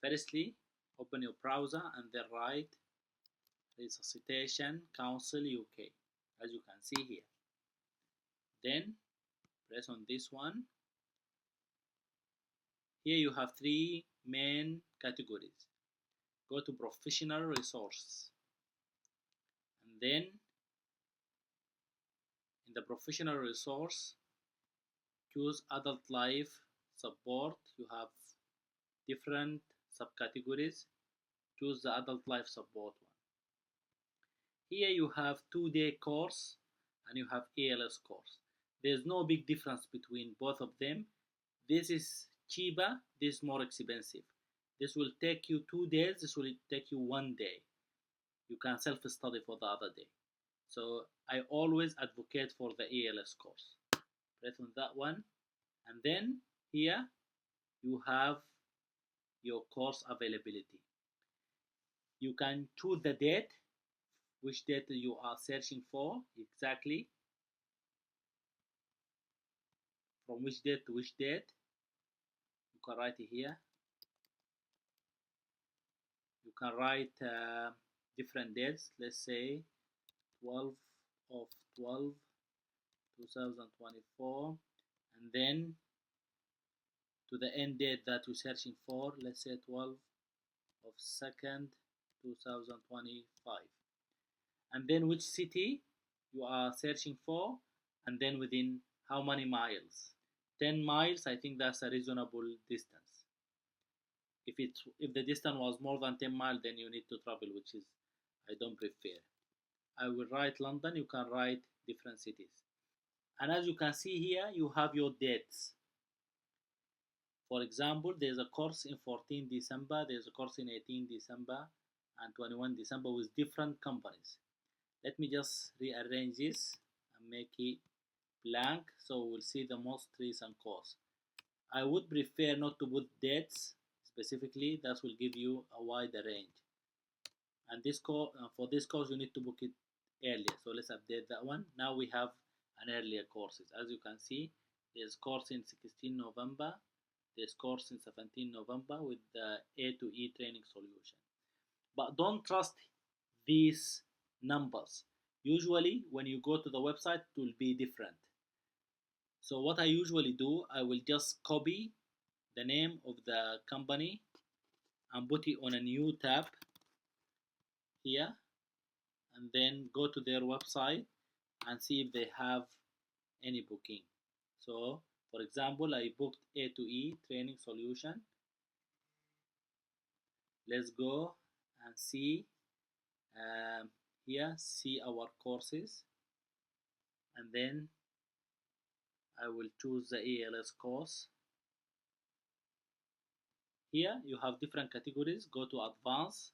Firstly, open your browser and then write Resuscitation Council UK, as you can see here. Then press on this one. Here you have three main categories. Go to professional resource, and then in the professional resource choose adult life support. You have different subcategories. Choose the adult life support one. Here you have 2-day course and you have eALS course. There's no big difference between both of them. This is cheaper, this is more expensive. This will take you 2 days, this will take you 1 day. You can self-study for the other day. So I always advocate for the eALS course. Press on that one, and then here you have your course availability. You can choose the date, which date you are searching for exactly, from which date to which date. You can write it here. You can write different dates. Let's say 12 of 12 2024, and then to the end date that you're searching for. Let's say 12 of 2nd 2025, and then which city you are searching for, and then within how many miles. 10 miles, I think that's a reasonable distance. If the distance was more than 10 miles, then you need to travel, which is I don't prefer. I will write London. You can write different cities, and as you can see here, you have your dates. For example, there's a course in 14 December, there's a course in 18 December and 21 December with different companies. Let me just rearrange this and make it blank so we'll see the most recent course. I would prefer not to put dates specifically, that will give you a wider range. And this for this course you need to book it earlier, so let's update that one. Now we have an earlier courses. As you can see, there's course in 16 November, there's course in 17 November with the A to E training solution. But don't trust these numbers. Usually when you go to the website it will be different. So what I usually do, I will just copy the name of the company and put it on a new tab here, and then go to their website and see if they have any booking. So for example, I booked A to E training solution. Let's go and see here, see our courses, and then I will choose the eALS course. Here you have different categories. Go to advanced,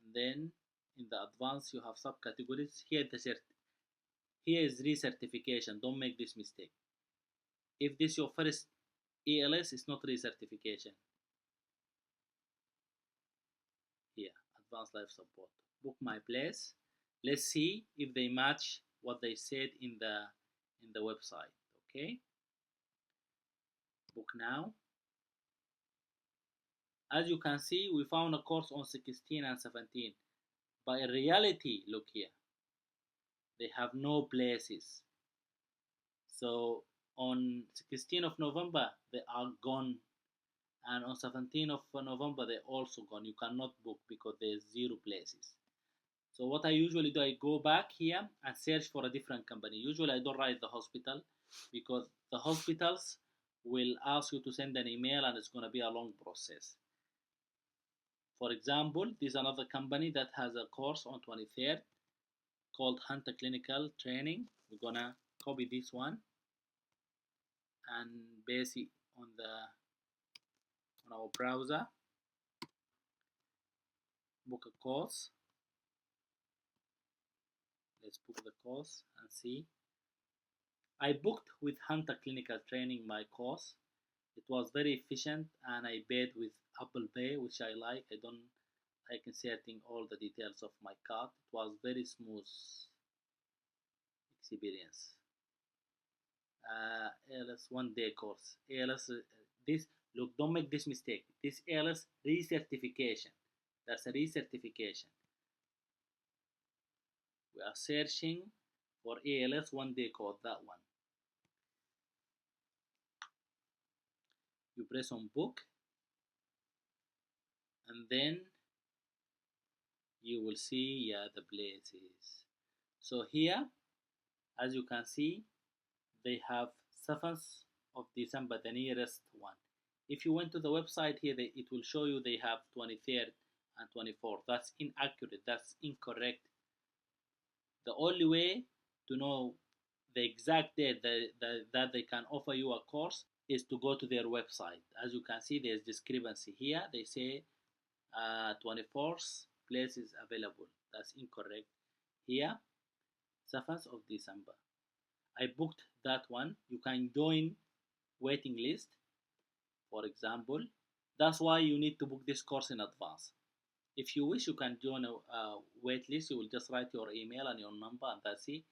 and then in the advanced you have subcategories. Here is recertification. Don't make this mistake. If this is your first eALS, it's not recertification. Here, advanced life support. Book my place. Let's see if they match what they said in the website. Okay. Book now. As you can see, we found a course on 16 and 17, but in reality, look here, they have no places. So on 16th of November they are gone, and on 17th of November they're also gone. You cannot book because there's 0 places. So what I usually do, I go back here and search for a different company. Usually I don't write the hospital because the hospitals will ask you to send an email and it's going to be a long process. For example, this is another company that has a course on 23rd called Hunter Clinical Training. We're gonna copy this one and paste it on our browser. Book a course. Let's book the course and see. I booked with Hunter Clinical Training my course. It was very efficient and I paid with Apple Pay, which I like. I don't like inserting all the details of my card. It was very smooth experience. eALS 1-day course. eALS, this Look, don't make this mistake. This eALS recertification. That's a recertification. We are searching for eALS 1-day code, that one. You press on book, and then you will see the places. So here, as you can see, they have 7th of December, the nearest one. If you went to the website here, it will show you they have 23rd and 24th. That's inaccurate. That's incorrect. The only way to know the exact date that they can offer you a course is to go to their website. As you can see, there's discrepancy here. They say 24th place is available. That's incorrect. Here, 7th of December. I booked that one. You can join waiting list, for example. That's why you need to book this course in advance. If you wish, you can join a wait list. You will just write your email and your number, and that's it.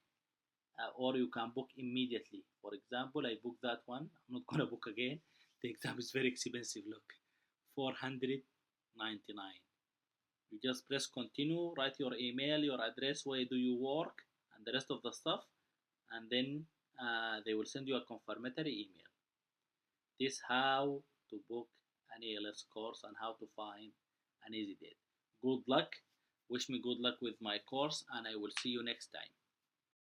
Or you can book immediately. For example, I booked that one. I'm not gonna book again. The exam is very expensive. Look, 499. You just press continue, write your email, your address, where do you work, and the rest of the stuff, and then they will send you a confirmatory email. This is how to book an eALS course and how to find an easy date. Good luck. Wish me good luck with my course, and I will see you next time.